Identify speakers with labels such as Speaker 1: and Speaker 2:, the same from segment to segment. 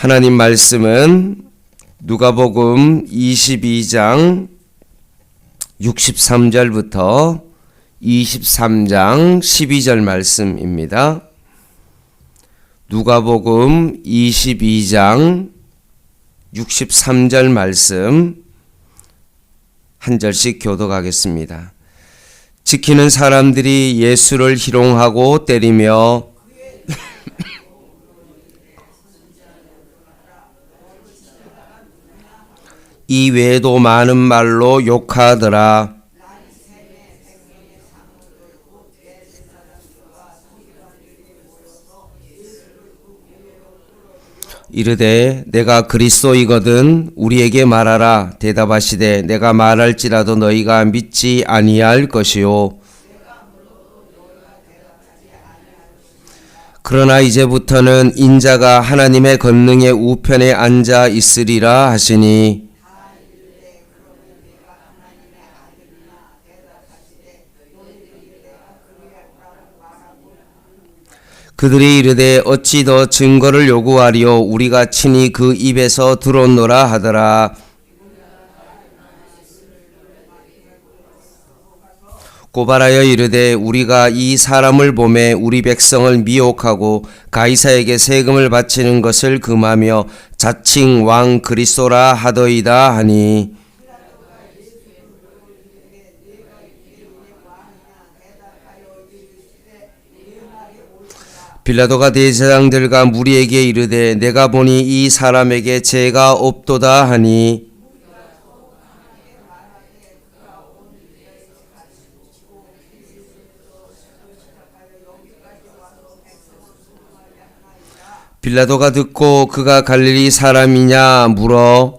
Speaker 1: 하나님 말씀은 누가복음 22장 63절부터 23장 12절 말씀입니다. 누가복음 22장 63절 말씀 한 절씩 교독하겠습니다. 지키는 사람들이 예수를 희롱하고 때리며 이 외에도 많은 말로 욕하더라. 이르되 내가 그리스도이거든 우리에게 말하라. 대답하시되 내가 말할지라도 너희가 믿지 아니할 것이요. 그러나 이제부터는 인자가 하나님의 권능의 우편에 앉아 있으리라 하시니 그들이 이르되 어찌 더 증거를 요구하리요. 우리가 친히 그 입에서 들었노라 하더라. 고발하여 이르되 우리가 이 사람을 보매 우리 백성을 미혹하고 가이사에게 세금을 바치는 것을 금하며 자칭 왕 그리스도라 하더이다 하니 빌라도가 대제사장들과 무리에게 이르되 내가 보니 이 사람에게 죄가 없도다 하니 빌라도가 듣고 그가 갈릴리 사람이냐 물어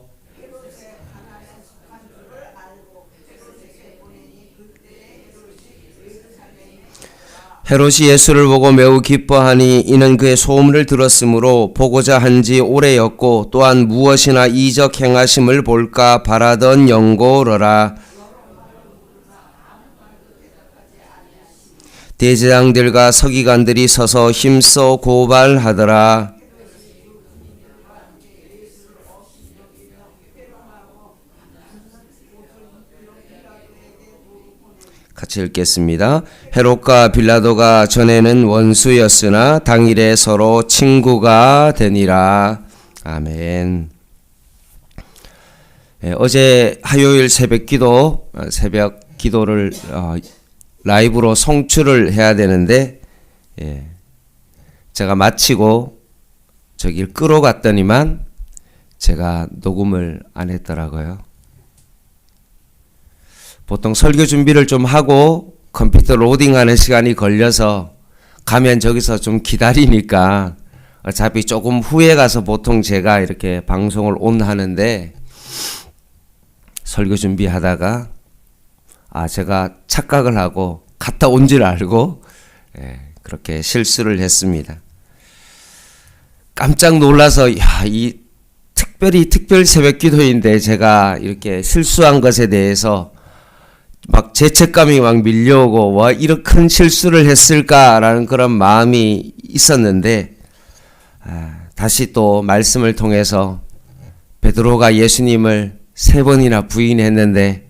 Speaker 1: 헤롯이 예수를 보고 매우 기뻐하니 이는 그의 소문을 들었으므로 보고자 한지 오래였고 또한 무엇이나 이적 행하심을 볼까 바라던 영고로라. 대제사장들과 서기관들이 서서 힘써 고발하더라. 같이 읽겠습니다. 헤롯과 빌라도가 전에는 원수였으나 당일에 서로 친구가 되니라. 아멘. 어제 화요일 새벽 기도를 라이브로 송출을 해야 되는데 제가 마치고 저길 끌어갔더니만 제가 녹음을 안 했더라고요. 보통 설교 준비를 좀 하고 컴퓨터 로딩하는 시간이 걸려서 가면 저기서 좀 기다리니까 어차피 조금 후에 가서 보통 제가 이렇게 방송을 온 하는데 설교 준비하다가 제가 착각을 하고 갔다 온 줄 알고 그렇게 실수를 했습니다. 깜짝 놀라서 이 특별 새벽 기도인데 제가 이렇게 실수한 것에 대해서 막 죄책감이 막 밀려오고 와 이렇게 큰 실수를 했을까라는 그런 마음이 있었는데 다시 또 말씀을 통해서 베드로가 예수님을 3번이나 부인했는데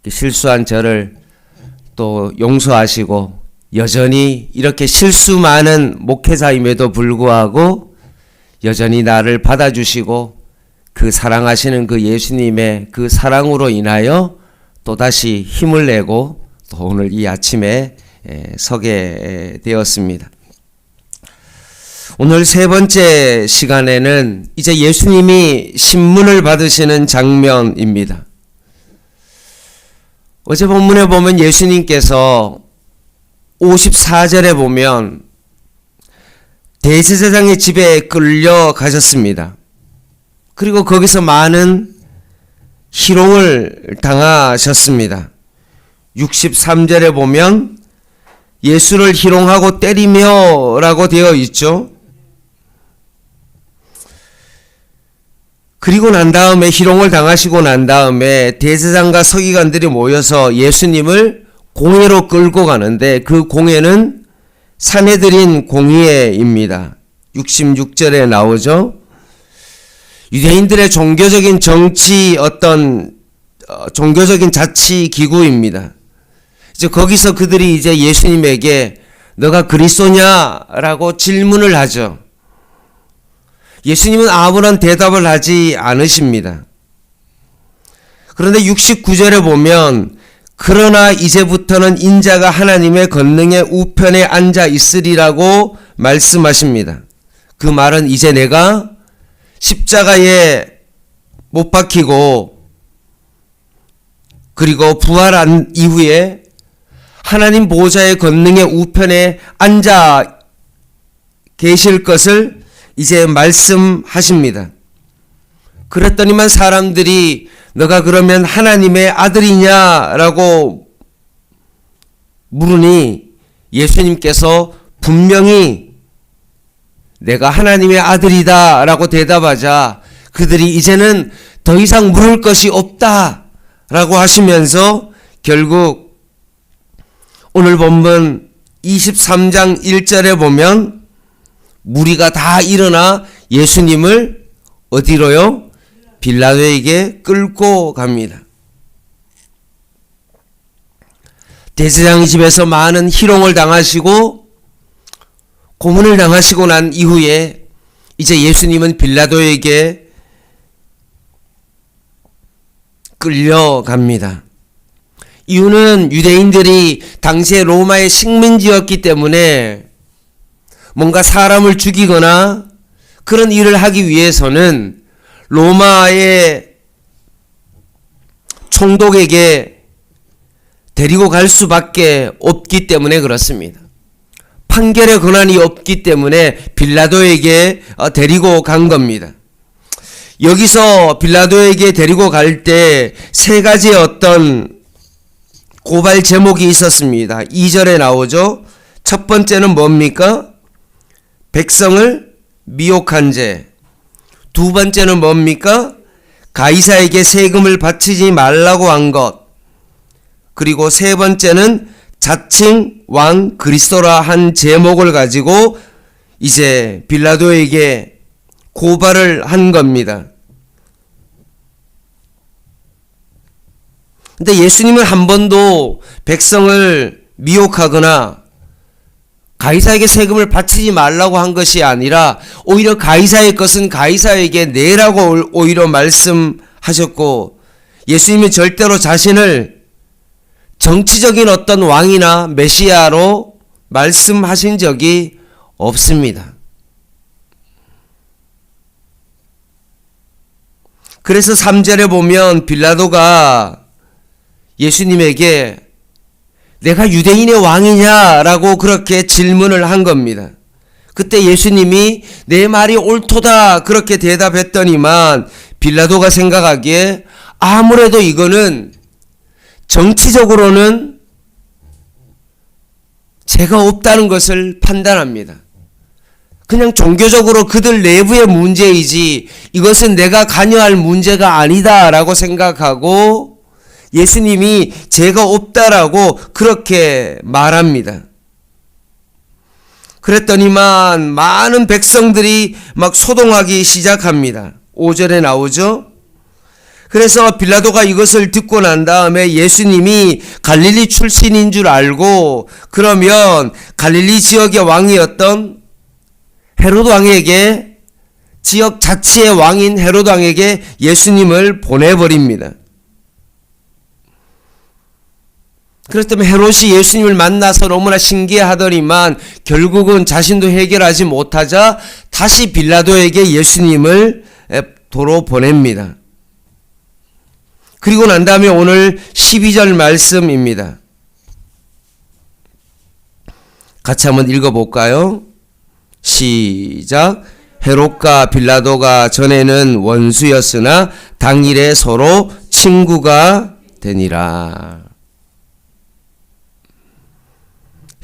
Speaker 1: 실수한 저를 또 용서하시고 여전히 이렇게 실수 많은 목회자임에도 불구하고 여전히 나를 받아주시고 그 사랑하시는 그 예수님의 그 사랑으로 인하여 또다시 힘을 내고 또 오늘 이 아침에 서게 되었습니다. 오늘 세 번째 시간에는 이제 예수님이 신문을 받으시는 장면입니다. 어제 본문에 보면 예수님께서 54절에 보면 대제사장의 집에 끌려가셨습니다. 그리고 거기서 많은 희롱을 당하셨습니다. 63절에 보면 예수를 희롱하고 때리며 라고 되어 있죠. 그리고 난 다음에 희롱을 당하시고 난 다음에 대제사장과 서기관들이 모여서 예수님을 공회로 끌고 가는데 그 공회는 산헤드린 공의회입니다. 66절에 나오죠. 유대인들의 종교적인 정치 종교적인 자치 기구입니다. 이제 거기서 그들이 이제 예수님에게 너가 그리스도냐라고 질문을 하죠. 예수님은 아무런 대답을 하지 않으십니다. 그런데 69절에 보면 그러나 이제부터는 인자가 하나님의 권능의 우편에 앉아 있으리라고 말씀하십니다. 그 말은 이제 내가 십자가에 못 박히고 그리고 부활한 이후에 하나님 보좌의 권능의 우편에 앉아 계실 것을 이제 말씀하십니다. 그랬더니만 사람들이 너가 그러면 하나님의 아들이냐라고 물으니 예수님께서 분명히 내가 하나님의 아들이다 라고 대답하자 그들이 이제는 더 이상 물을 것이 없다 라고 하시면서 결국 오늘 본문 23장 1절에 보면 무리가 다 일어나 예수님을 어디로요? 빌라도에게 끌고 갑니다. 대제사장 집에서 많은 희롱을 당하시고 고문을 당하시고 난 이후에 이제 예수님은 빌라도에게 끌려갑니다. 이유는 유대인들이 당시에 로마의 식민지였기 때문에 뭔가 사람을 죽이거나 그런 일을 하기 위해서는 로마의 총독에게 데리고 갈 수밖에 없기 때문에 그렇습니다. 판결의 권한이 없기 때문에 빌라도에게 데리고 간 겁니다. 여기서 빌라도에게 데리고 갈 때 세 가지의 어떤 고발 제목이 있었습니다. 2절에 나오죠. 첫 번째는 뭡니까? 백성을 미혹한 죄. 두 번째는 뭡니까? 가이사에게 세금을 바치지 말라고 한 것. 그리고 세 번째는 자칭 왕 그리스도라 한 제목을 가지고 이제 빌라도에게 고발을 한 겁니다. 근데 예수님은 한 번도 백성을 미혹하거나 가이사에게 세금을 바치지 말라고 한 것이 아니라 오히려 가이사의 것은 가이사에게 내라고 오히려 말씀하셨고 예수님은 절대로 자신을 정치적인 어떤 왕이나 메시아로 말씀하신 적이 없습니다. 그래서 3절에 보면 빌라도가 예수님에게 내가 유대인의 왕이냐라고 그렇게 질문을 한 겁니다. 그때 예수님이 내 말이 옳도다 그렇게 대답했더니만 빌라도가 생각하기에 아무래도 이거는 정치적으로는 죄가 없다는 것을 판단합니다. 그냥 종교적으로 그들 내부의 문제이지 이것은 내가 관여할 문제가 아니다라고 생각하고 예수님이 죄가 없다라고 그렇게 말합니다. 그랬더니만 많은 백성들이 막 소동하기 시작합니다. 5절에 나오죠. 그래서 빌라도가 이것을 듣고 난 다음에 예수님이 갈릴리 출신인 줄 알고 그러면 갈릴리 지역의 왕이었던 헤롯 왕에게 지역 자치의 왕인 헤롯 왕에게 예수님을 보내버립니다. 그렇다면 헤롯이 예수님을 만나서 너무나 신기해하더니만 결국은 자신도 해결하지 못하자 다시 빌라도에게 예수님을 도로 보냅니다. 그리고 난 다음에 오늘 12절 말씀입니다. 같이 한번 읽어볼까요? 시작. 헤롯과 빌라도가 전에는 원수였으나 당일에 서로 친구가 되니라.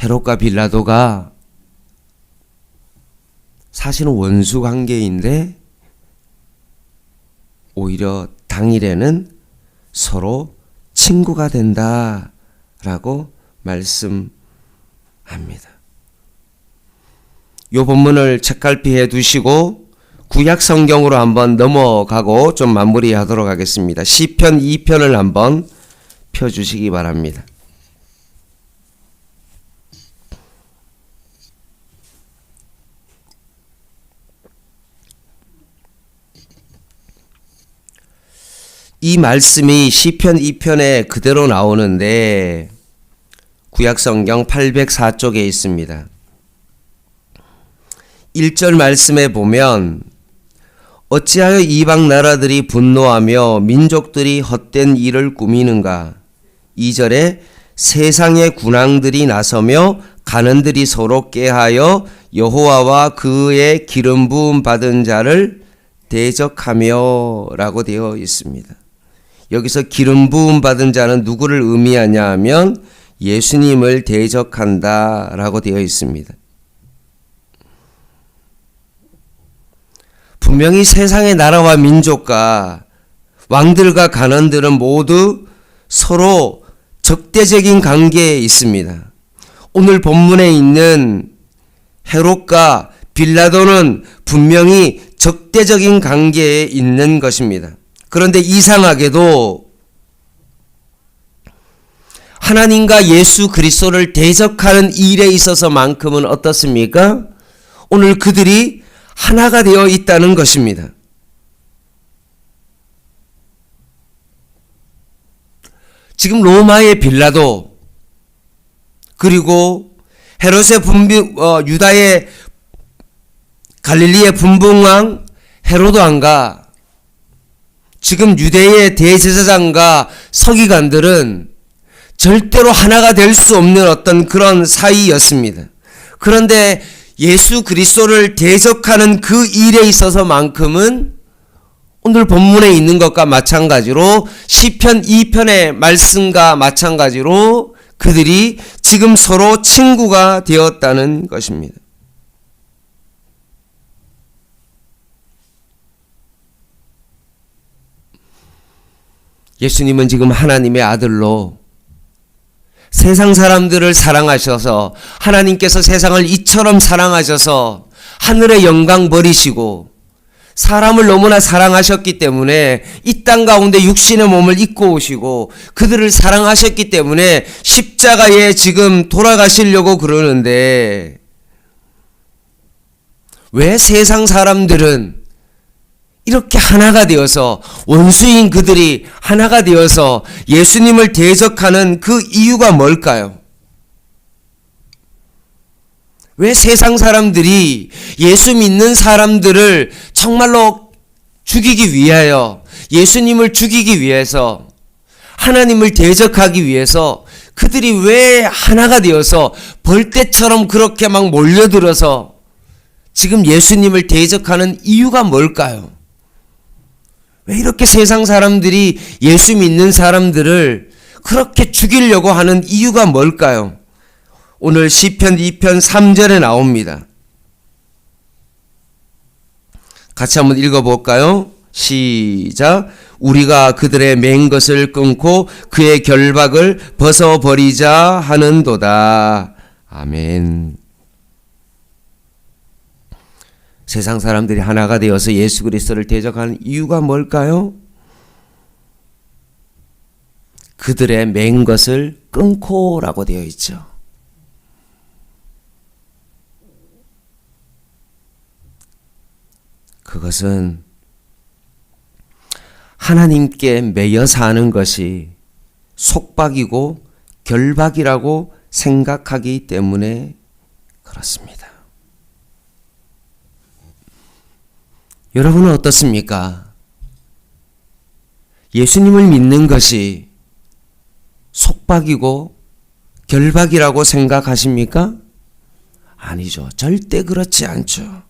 Speaker 1: 헤롯과 빌라도가 사실은 원수 관계인데 오히려 당일에는 서로 친구가 된다라고 말씀합니다. 이 본문을 책갈피해 두시고 구약 성경으로 한번 넘어가고 좀 마무리하도록 하겠습니다. 시편 2편을 한번 펴주시기 바랍니다. 이 말씀이 시편 2편에 그대로 나오는데 구약성경 804쪽에 있습니다. 1절 말씀에 보면 어찌하여 이방 나라들이 분노하며 민족들이 헛된 일을 꾸미는가. 2절에 세상의 군왕들이 나서며 간원들이 서로 꾀하여 여호와와 그의 기름 부음 받은 자를 대적하며 라고 되어 있습니다. 여기서 기름 부음 받은 자는 누구를 의미하냐 하면 예수님을 대적한다 라고 되어 있습니다. 분명히 세상의 나라와 민족과 왕들과 간원들은 모두 서로 적대적인 관계에 있습니다. 오늘 본문에 있는 헤롯과 빌라도는 분명히 적대적인 관계에 있는 것입니다. 그런데 이상하게도 하나님과 예수 그리스도를 대적하는 일에 있어서만큼은 어떻습니까? 오늘 그들이 하나가 되어 있다는 것입니다. 지금 로마의 빌라도 그리고 헤롯의 유다의 갈릴리의 분봉왕 헤로도 왕과 지금 유대의 대제사장과 서기관들은 절대로 하나가 될 수 없는 어떤 그런 사이였습니다. 그런데 예수 그리스도를 대적하는 그 일에 있어서만큼은 오늘 본문에 있는 것과 마찬가지로 시편 2편의 말씀과 마찬가지로 그들이 지금 서로 친구가 되었다는 것입니다. 예수님은 지금 하나님의 아들로 세상 사람들을 사랑하셔서 하나님께서 세상을 이처럼 사랑하셔서 하늘의 영광 버리시고 사람을 너무나 사랑하셨기 때문에 이 땅 가운데 육신의 몸을 입고 오시고 그들을 사랑하셨기 때문에 십자가에 지금 돌아가시려고 그러는데 왜 세상 사람들은 이렇게 하나가 되어서 원수인 그들이 하나가 되어서 예수님을 대적하는 그 이유가 뭘까요? 왜 세상 사람들이 예수 믿는 사람들을 정말로 죽이기 위하여 예수님을 죽이기 위해서 하나님을 대적하기 위해서 그들이 왜 하나가 되어서 벌떼처럼 그렇게 막 몰려들어서 지금 예수님을 대적하는 이유가 뭘까요? 왜 이렇게 세상 사람들이 예수 믿는 사람들을 그렇게 죽이려고 하는 이유가 뭘까요? 오늘 시편 2편 3절에 나옵니다. 같이 한번 읽어볼까요? 시작. 우리가 그들의 맹 것을 끊고 그의 결박을 벗어버리자 하는도다. 아멘. 세상 사람들이 하나가 되어서 예수 그리스도를 대적하는 이유가 뭘까요? 그들의 맹 것을 끊고라고 되어 있죠. 그것은 하나님께 매여 사는 것이 속박이고 결박이라고 생각하기 때문에 그렇습니다. 여러분은 어떻습니까? 예수님을 믿는 것이 속박이고 결박이라고 생각하십니까? 아니죠. 절대 그렇지 않죠.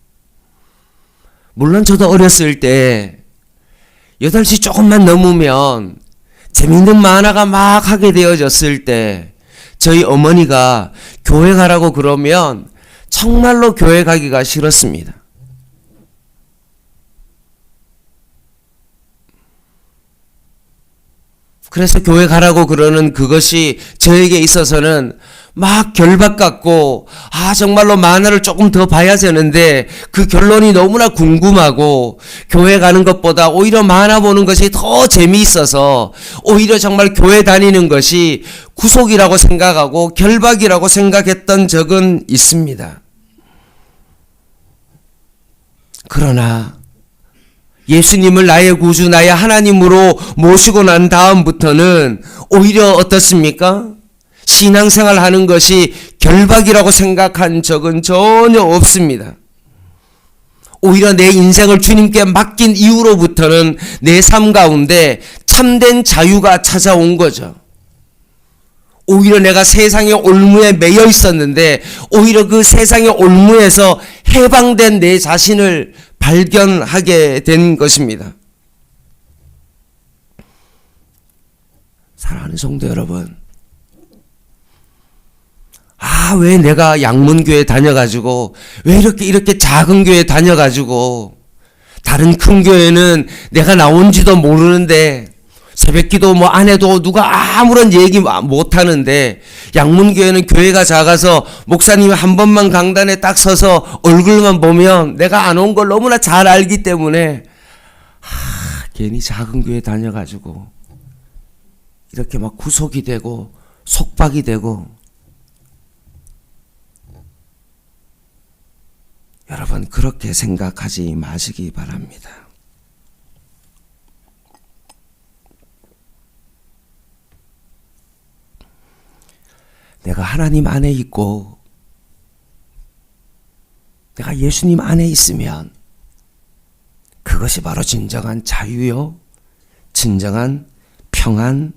Speaker 1: 물론 저도 어렸을 때 8시 조금만 넘으면 재밌는 만화가 막 하게 되어졌을 때 저희 어머니가 교회 가라고 그러면 정말로 교회 가기가 싫었습니다. 그래서 교회 가라고 그러는 그것이 저에게 있어서는 막 결박받고 정말로 만화를 조금 더 봐야 되는데 그 결론이 너무나 궁금하고 교회 가는 것보다 오히려 만화 보는 것이 더 재미있어서 오히려 정말 교회 다니는 것이 구속이라고 생각하고 결박이라고 생각했던 적은 있습니다. 그러나 예수님을 나의 구주, 나의 하나님으로 모시고 난 다음부터는 오히려 어떻습니까? 신앙생활 하는 것이 결박이라고 생각한 적은 전혀 없습니다. 오히려 내 인생을 주님께 맡긴 이후로부터는 내 삶 가운데 참된 자유가 찾아온 거죠. 오히려 내가 세상의 올무에 매여 있었는데 오히려 그 세상의 올무에서 해방된 내 자신을 발견하게 된 것입니다. 사랑하는 성도 여러분, 왜 내가 양문교회 다녀가지고 왜 이렇게 작은 교회 다녀가지고 다른 큰 교회는 내가 나온지도 모르는데 새벽기도 안 해도 누가 아무런 얘기 못 하는데 양문교회는 교회가 작아서 목사님이 한 번만 강단에 딱 서서 얼굴만 보면 내가 안 온 걸 너무나 잘 알기 때문에 괜히 작은 교회 다녀가지고 이렇게 막 구속이 되고 속박이 되고. 여러분, 그렇게 생각하지 마시기 바랍니다. 내가 하나님 안에 있고 내가 예수님 안에 있으면 그것이 바로 진정한 자유요, 진정한 평안입니다.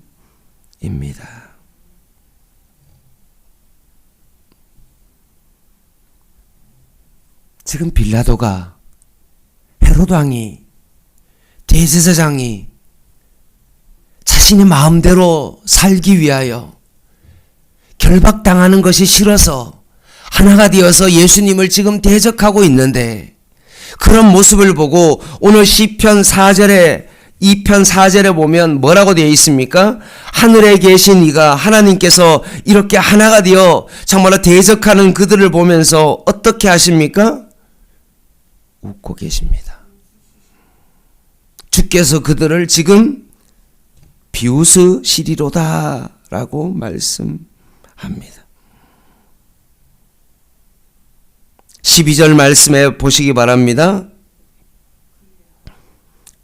Speaker 1: 지금 빌라도가, 헤로드 왕이, 대제사장이 자신의 마음대로 살기 위하여 결박당하는 것이 싫어서 하나가 되어서 예수님을 지금 대적하고 있는데, 그런 모습을 보고 오늘 시편 4절에 2편 4절에 보면 뭐라고 되어 있습니까? 하늘에 계신 이가, 하나님께서 이렇게 하나가 되어 정말로 대적하는 그들을 보면서 어떻게 하십니까? 웃고 계십니다. 주께서 그들을 지금 비웃으시리로다 라고 말씀합니다. 12절 말씀에 보시기 바랍니다.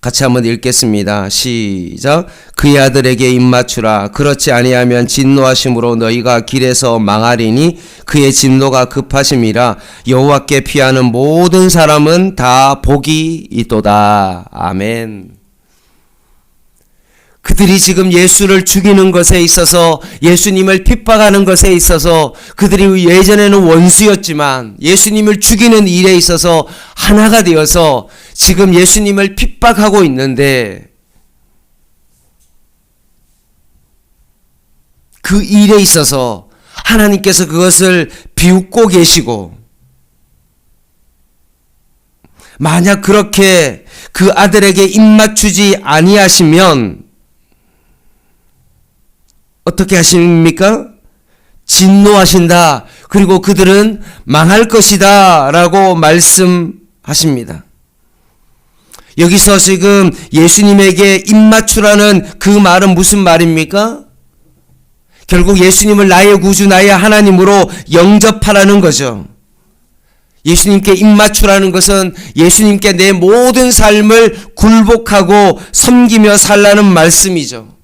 Speaker 1: 같이 한번 읽겠습니다. 시작. 그의 아들에게 입맞추라. 그렇지 아니하면 진노하심으로 너희가 길에서 망하리니 그의 진노가 급하심이라. 여호와께 피하는 모든 사람은 다 복이 있도다. 아멘. 그들이 지금 예수를 죽이는 것에 있어서, 예수님을 핍박하는 것에 있어서, 그들이 예전에는 원수였지만 예수님을 죽이는 일에 있어서 하나가 되어서 지금 예수님을 핍박하고 있는데, 그 일에 있어서 하나님께서 그것을 비웃고 계시고, 만약 그렇게 그 아들에게 입맞추지 아니하시면 어떻게 하십니까? 진노하신다. 그리고 그들은 망할 것이다 라고 말씀하십니다. 여기서 지금 예수님에게 입맞추라는 그 말은 무슨 말입니까? 결국 예수님을 나의 구주, 나의 하나님으로 영접하라는 거죠. 예수님께 입맞추라는 것은 예수님께 내 모든 삶을 굴복하고 섬기며 살라는 말씀이죠.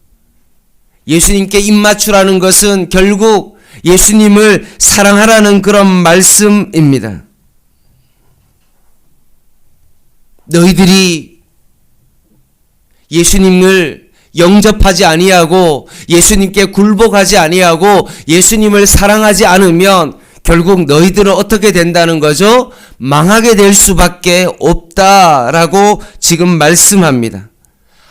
Speaker 1: 예수님께 입맞추라는 것은 결국 예수님을 사랑하라는 그런 말씀입니다. 너희들이 예수님을 영접하지 아니하고 예수님께 굴복하지 아니하고 예수님을 사랑하지 않으면 결국 너희들은 어떻게 된다는 거죠? 망하게 될 수밖에 없다라고 지금 말씀합니다.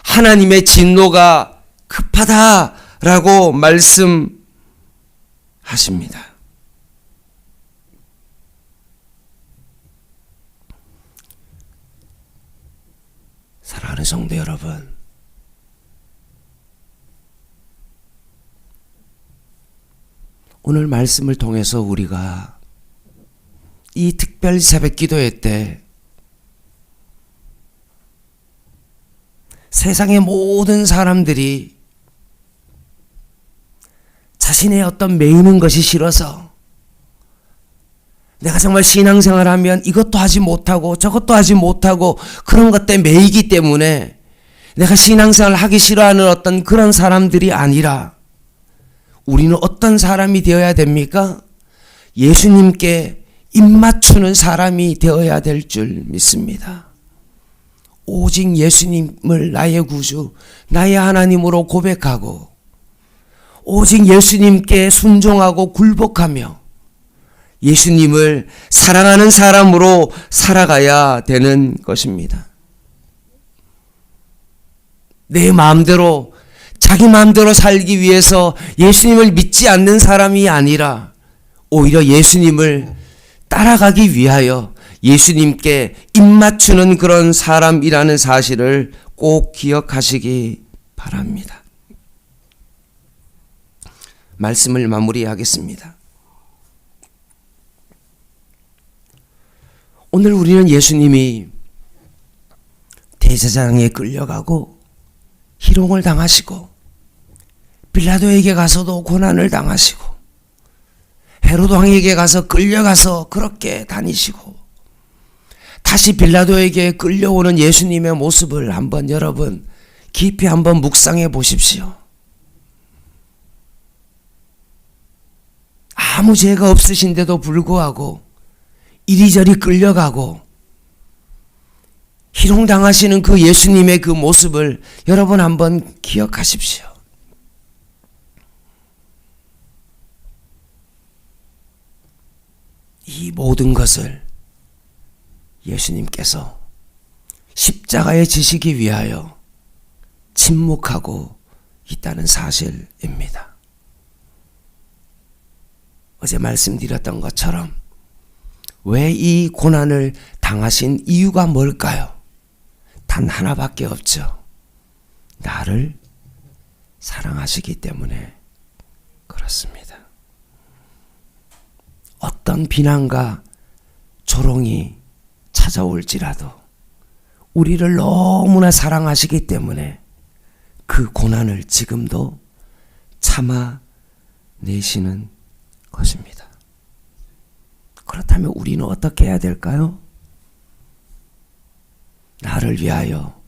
Speaker 1: 하나님의 진노가 급하다라고 말씀하십니다. 사랑하는 성도 여러분, 오늘 말씀을 통해서 우리가 이 특별 새벽 기도회 때 세상의 모든 사람들이 자신의 어떤 매이는 것이 싫어서 내가 정말 신앙생활 하면 이것도 하지 못하고 저것도 하지 못하고 그런 것 때문에 매이기 때문에 내가 신앙생활 하기 싫어하는 어떤 그런 사람들이 아니라 우리는 어떤 사람이 되어야 됩니까? 예수님께 입맞추는 사람이 되어야 될 줄 믿습니다. 오직 예수님을 나의 구주, 나의 하나님으로 고백하고 오직 예수님께 순종하고 굴복하며 예수님을 사랑하는 사람으로 살아가야 되는 것입니다. 내 마음대로 자기 마음대로 살기 위해서 예수님을 믿지 않는 사람이 아니라 오히려 예수님을 따라가기 위하여 예수님께 입맞추는 그런 사람이라는 사실을 꼭 기억하시기 바랍니다. 말씀을 마무리하겠습니다. 오늘 우리는 예수님이 대제사장에 끌려가고 희롱을 당하시고 빌라도에게 가서도 고난을 당하시고 헤로드 왕에게 가서 끌려가서 그렇게 다니시고 다시 빌라도에게 끌려오는 예수님의 모습을 한번 여러분 깊이 한번 묵상해 보십시오. 아무 죄가 없으신데도 불구하고 이리저리 끌려가고 희롱당하시는 그 예수님의 그 모습을 여러분 한번 기억하십시오. 이 모든 것을 예수님께서 십자가에 지시기 위하여 침묵하고 있다는 사실입니다. 어제 말씀드렸던 것처럼 왜 이 고난을 당하신 이유가 뭘까요? 단 하나밖에 없죠. 나를 사랑하시기 때문에 그렇습니다. 어떤 비난과 조롱이 찾아올지라도 우리를 너무나 사랑하시기 때문에 그 고난을 지금도 참아내시는 것입니다. 그렇다면 우리는 어떻게 해야 될까요? 나를 위하여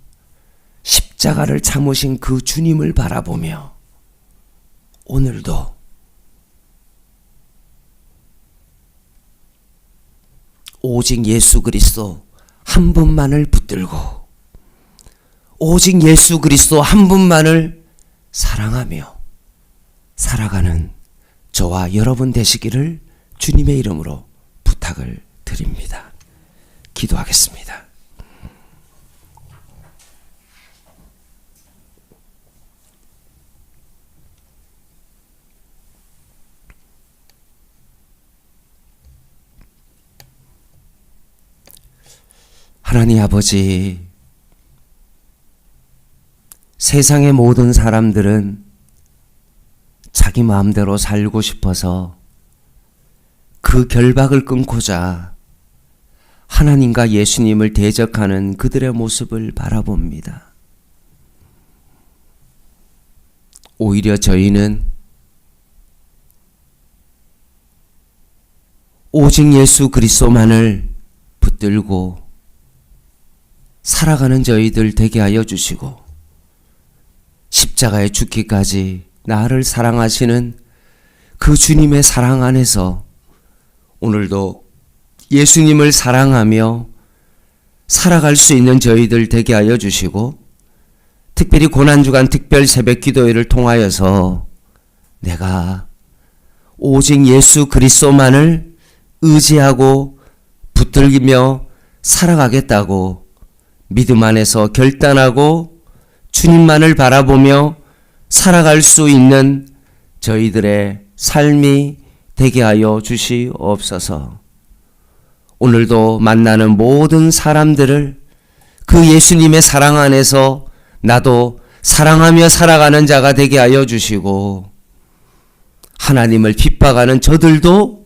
Speaker 1: 십자가를 참으신 그 주님을 바라보며 오늘도 오직 예수 그리스도 한 분만을 붙들고 오직 예수 그리스도 한 분만을 사랑하며 살아가는 저와 여러분 되시기를 주님의 이름으로 부탁을 드립니다. 기도하겠습니다. 하나님 아버지, 세상의 모든 사람들은 자기 마음대로 살고 싶어서 그 결박을 끊고자 하나님과 예수님을 대적하는 그들의 모습을 바라봅니다. 오히려 저희는 오직 예수 그리스도만을 붙들고 살아가는 저희들 되게 하여 주시고 십자가에 죽기까지 나를 사랑하시는 그 주님의 사랑 안에서 오늘도 예수님을 사랑하며 살아갈 수 있는 저희들 되게 하여 주시고 특별히 고난주간 특별 새벽 기도회를 통하여서 내가 오직 예수 그리스도만을 의지하고 붙들며 살아가겠다고 믿음 안에서 결단하고 주님만을 바라보며 살아갈 수 있는 저희들의 삶이 되게 하여 주시옵소서. 오늘도 만나는 모든 사람들을 그 예수님의 사랑 안에서 나도 사랑하며 살아가는 자가 되게 하여 주시고 하나님을 핍박하는 저들도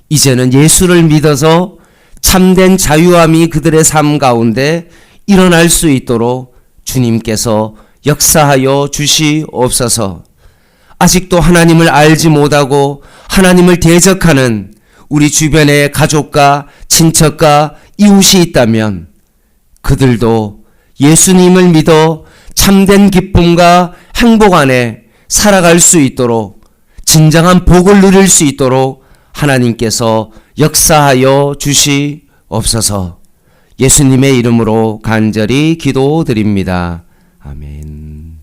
Speaker 1: 이제는 예수를 믿어서 참된 자유함이 그들의 삶 가운데 일어날 수 있도록 주님께서 역사하여 주시옵소서. 아직도 하나님을 알지 못하고 하나님을 대적하는 우리 주변의 가족과 친척과 이웃이 있다면 그들도 예수님을 믿어 참된 기쁨과 행복 안에 살아갈 수 있도록, 진정한 복을 누릴 수 있도록 하나님께서 역사하여 주시옵소서. 예수님의 이름으로 간절히 기도드립니다. 아멘.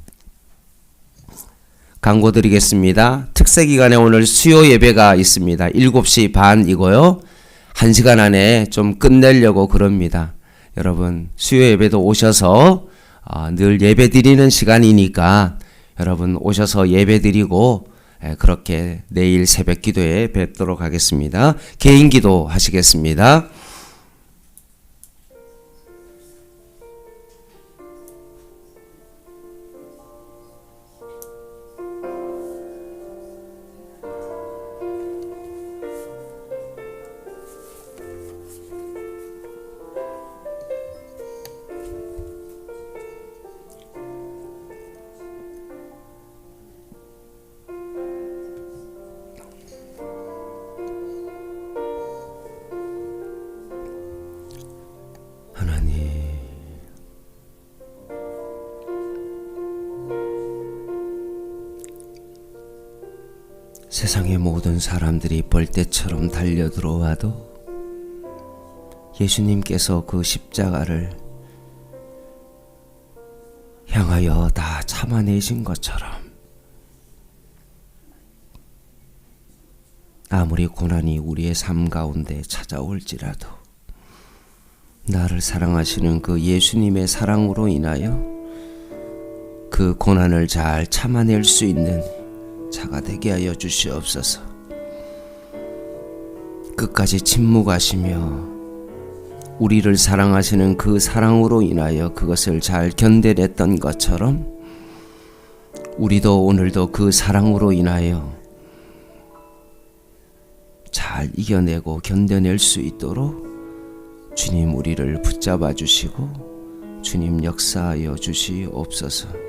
Speaker 1: 광고 드리겠습니다. 특세 기간에 오늘 수요 예배가 있습니다. 7시 반이고요. 1시간 안에 좀 끝내려고 그럽니다. 여러분 수요 예배도 오셔서 늘 예배 드리는 시간이니까 여러분 오셔서 예배 드리고 그렇게 내일 새벽 기도에 뵙도록 하겠습니다. 개인 기도 하시겠습니다. 세상의 모든 사람들이 벌떼처럼 달려들어와도 예수님께서 그 십자가를 향하여 다 참아내신 것처럼 아무리 고난이 우리의 삶 가운데 찾아올지라도 나를 사랑하시는 그 예수님의 사랑으로 인하여 그 고난을 잘 참아낼 수 있는 자가 되게 하여 주시옵소서. 끝까지 침묵하시며 우리를 사랑하시는 그 사랑으로 인하여 그것을 잘 견뎌냈던 것처럼 우리도 오늘도 그 사랑으로 인하여 잘 이겨내고 견뎌낼 수 있도록 주님 우리를 붙잡아 주시고 주님 역사하여 주시옵소서.